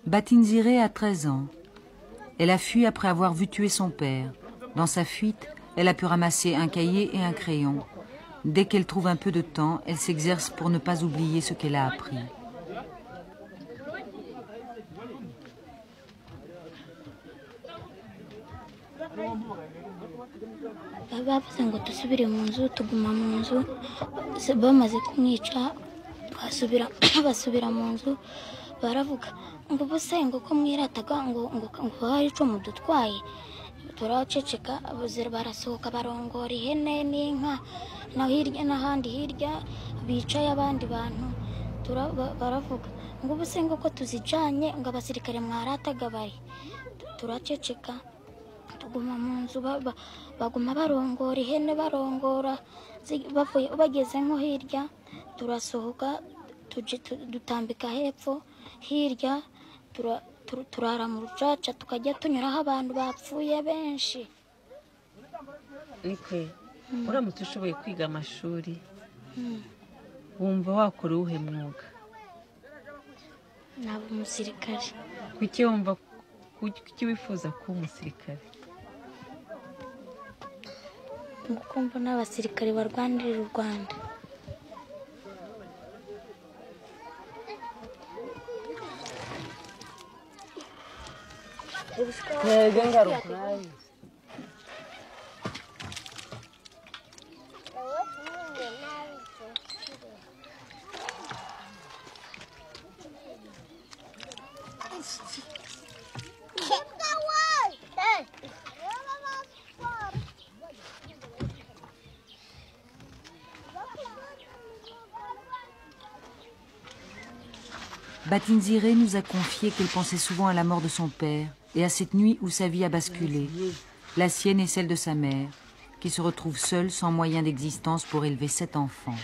Batinziré a 13 ans. Elle a fui après avoir vu tuer son père. Dans sa fuite, elle a pu ramasser un cahier et un crayon. Dès qu'elle trouve un peu de temps, elle s'exerce pour ne pas oublier ce qu'elle a appris. bavuze ngo dusubire mu nzu tuguma mu nzu bamaze kumwica basubira mu nzu baravuga ngo ubuse ngo ko mwirataga ngo hari ico mudutwaye turaceceka barasohoka barongora ihene n'inka na hirya n'ahandi hirya bicaye abandi bantu baravuga ngo ubuse ngo ko tuzijanye ngo abasirikare mwarataga bari turaceceka tuguma mu nzu baguma barongora ihene barongora bageze nko hirya turasohoka dutambika hepfo hirya turara mu rucaca tukajya tunyuraho abantu bapfuye benshi. Nikwe uramutse ushoboye kwiga amashuri wumva wakora uwuhe mwuga? Naba umusirikare. Kuki wifuza kuba umusirikare? Nuko mbona abasirikare barwanirira u Rwanda. Batinziré nous a confié qu'elle pensait souvent à la mort de son père et à cette nuit où sa vie a basculé, la sienne et celle de sa mère, qui se retrouve seule sans moyen d'existence pour élever 7 enfants.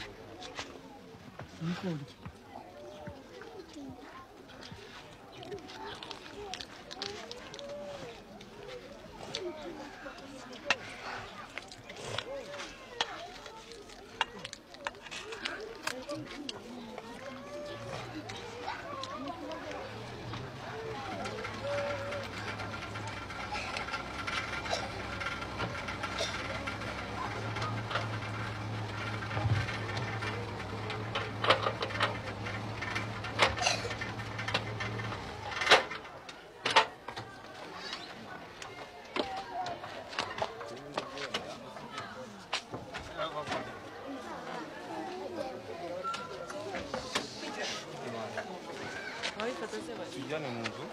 tujyane mu nzu.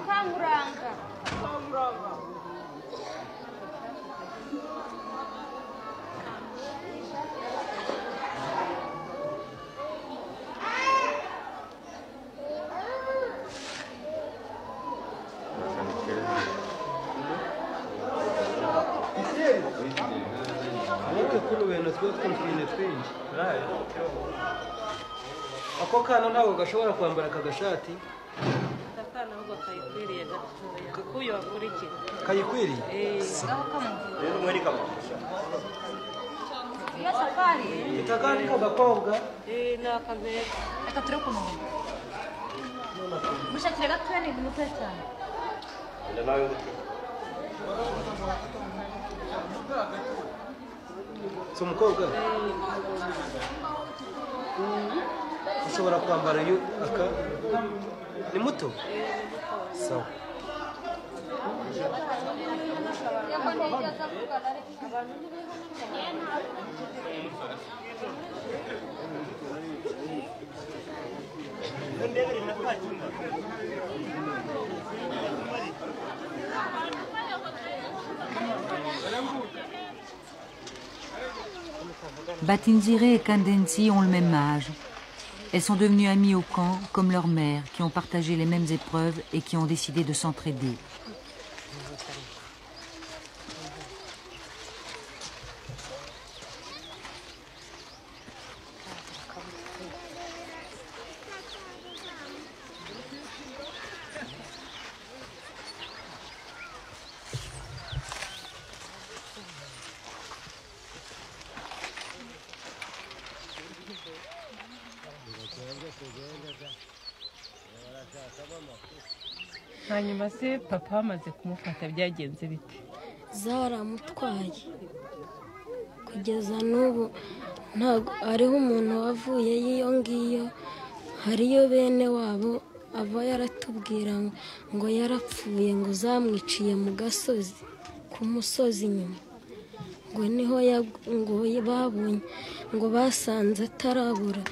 Kamuranga. Ako kana ntabwo gashobora kwambara akagashati. Akana ahubwo kayikwiriye gatoya. Kuyo wakurikira. Kayikwiriye? Ngaho kamu. Rero mweri kamufasha. Ya safari. Itakani kagakobwa. Nakabera. Reka turi kumwe. Mushakire gatoya ni muto cyane. Nda nawe muto. So mukobwa. Ushobora kwambara iyo aka ni muto. Sawa. Batinziré et Kandensi ont le même âge. Elles sont devenues amies au camp, comme leur mère, qui ont partagé les mêmes épreuves et qui ont décidé de s'entraider. hanyuma se papa bamaze kumufata byagenze bite? zaramutwaye kugeza n'ubu ntabwo hariho umuntu wavuye y'iyo ngiyo, hariyo bene wabo ava yaratubwira ngo yarapfuye, ngo zamwiciye mu gasozi, ku musozi inyuma, ngo niho ngo babonye, ngo basanze atarabura,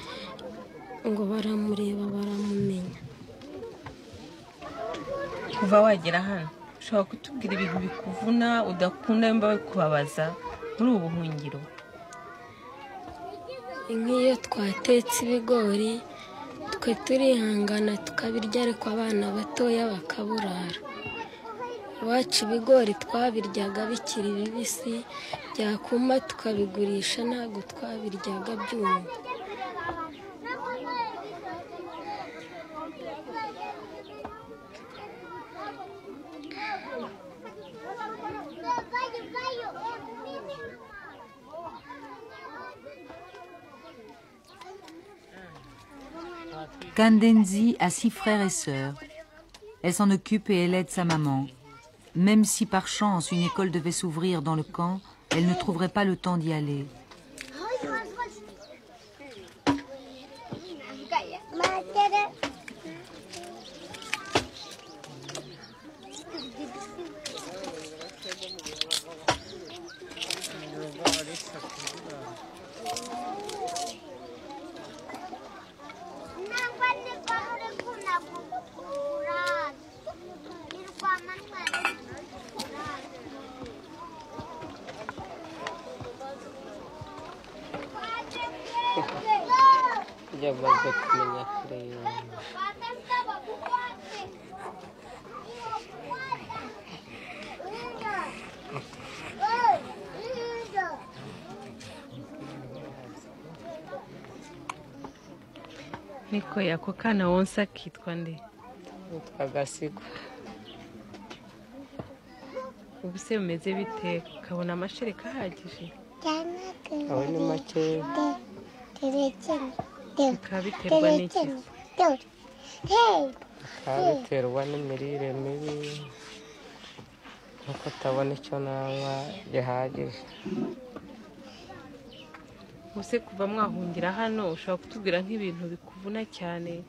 ngo baramureba baramumenya. kuva wagera hano ushobora kutubwira ibintu bikuvuna udakunda wumva bikubabaza muri ubu buhungiro? Nk'iyo twatetse ibigori twe turihangana tukabirya, ariko abana batoya bakaburara. Iwacu ibigori twabiryaga bikiri bibisi, byakuma tukabigurisha, ntabwo twabiryaga byumye. Kandenzi a 6 frères et sœurs. Elle s'en occupe et elle aide sa maman. Même si par chance une école devait s'ouvrir dans le camp, elle ne trouverait pas le temps d'y aller. Niko yako kana wonsa kitwa nde? Nitwa Gasigwa. Ubu se umeze bite? Kabona amashereka ahagije? Aho ni make. Bikabiterwa n'iki? Biterwa n'imirire mibi, no kutabona icyo nanywa gihagije. Use kuva mwahungira hano ushobora kutubwira nk'ibintu bikuvuna cyane?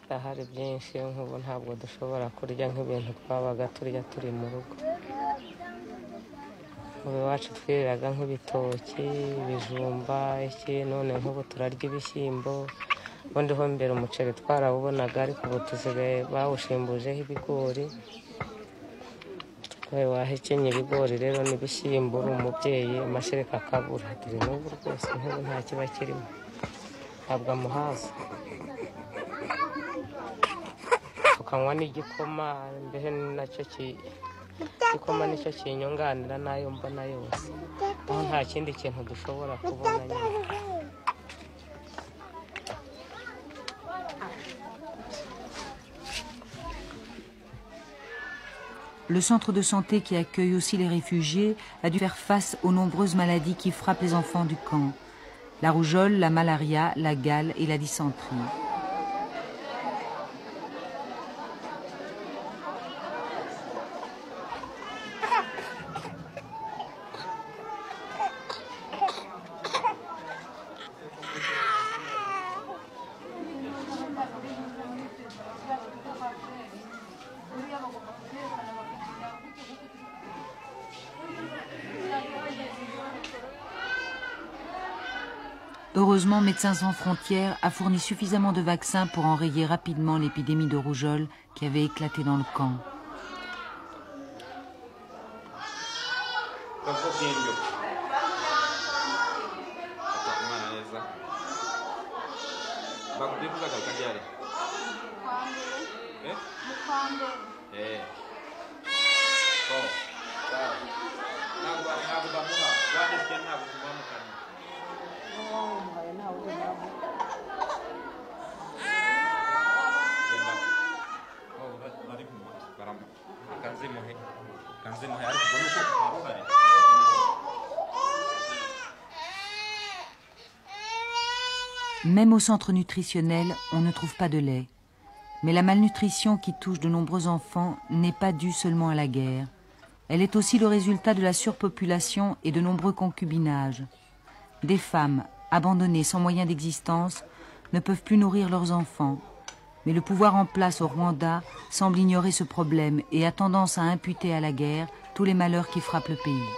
Hari byinshi, nk'ubu ntabwo dushobora kurya nk'ibintu twabaga turya turi mu rugo. Ubu iwacu twiriraga nk'ibitoki, ibijumba, iki, none nk'ubu turarya ibishyimbo. Ubundi ho mbere umuceri twarawubonaga, ariko ubu tusigaye bawushimbujeho ibigori. Wahekenye ibigori rero n'ibishyimbo, uri umubyeyi amashereka akabura. Dore n'ubu rwose nk'ubu nta kiba kirimo, ntabwo amuhaza. Tukanywa n'igikoma, mbere nacyo igikoma nicyo kinyunganira n'ayo mbona yose, aho nta kindi kintu dushobora kubona nyine. Le centre de santé qui accueille aussi les réfugiés a dû faire face aux nombreuses maladies qui frappent les enfants du camp. La rougeole, la malaria, la gale et la dysenterie. Heureusement, Médecins sans frontières a fourni suffisamment de vaccins pour enrayer rapidement l'épidémie de rougeole qui avait éclaté dans le camp. Même au centre nutritionnel, on ne trouve pas de lait. Mais la malnutrition qui touche de nombreux enfants n'est pas due seulement à la guerre. Elle est aussi le résultat de la surpopulation et de nombreux concubinages. Des femmes, abandonnées sans moyen d'existence, ne peuvent plus nourrir leurs enfants. Mais le pouvoir en place au Rwanda semble ignorer ce problème et a tendance à imputer à la guerre tous les malheurs qui frappent le pays.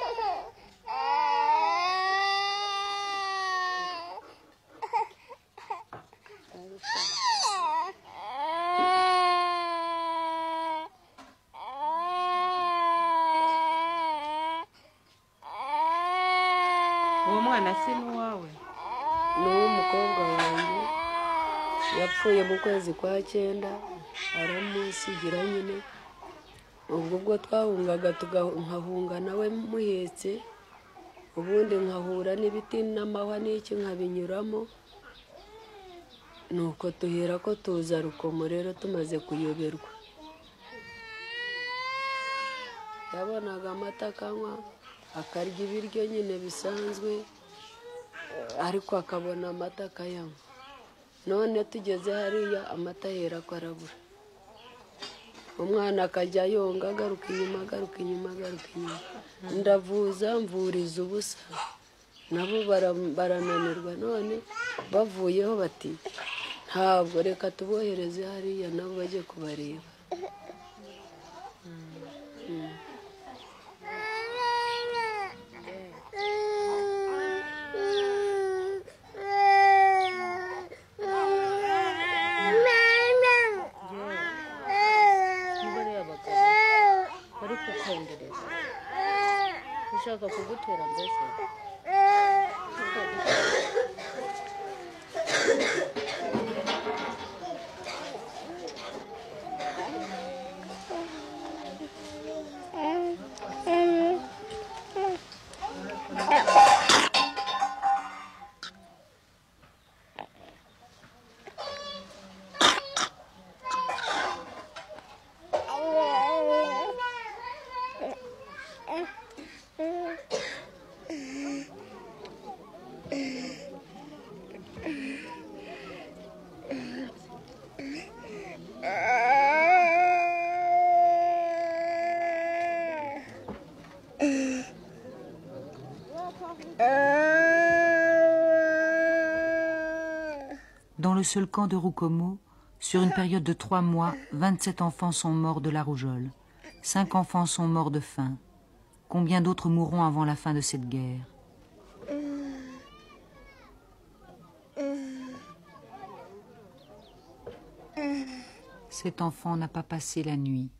uwo mwana se ni uwawe? ni uw'umukobwa wanjye yapfuye mu kwezi kwa cyenda aramusigira nyine ubwo twahungaga nkahunga nawe muhetse ubundi nkahura n'ibiti n'amahwa n'iki nkabinyuramo nuko tuhera ko tuza Rukomo rero tumaze kuyoberwa yabonaga amata akanywa akarya ibiryo nyine bisanzwe ariko akabona amata akayanywa none tugeze hariya amata ahera ko arabura umwana akajya yonga agaruka inyuma ndavuza mvuriza ubusa nabo barananirwa none bavuyeho bati ntabwo reka tubohereze hariya nabo bajye kubareba ushaka kugutera mbese Dans le seul camp de Rukomo, sur une période de 3 mois, 27 enfants sont morts de la rougeole. 5 enfants sont morts de faim. Combien d'autres mourront avant la fin de cette guerre? Cet enfant n'a pas passé la nuit.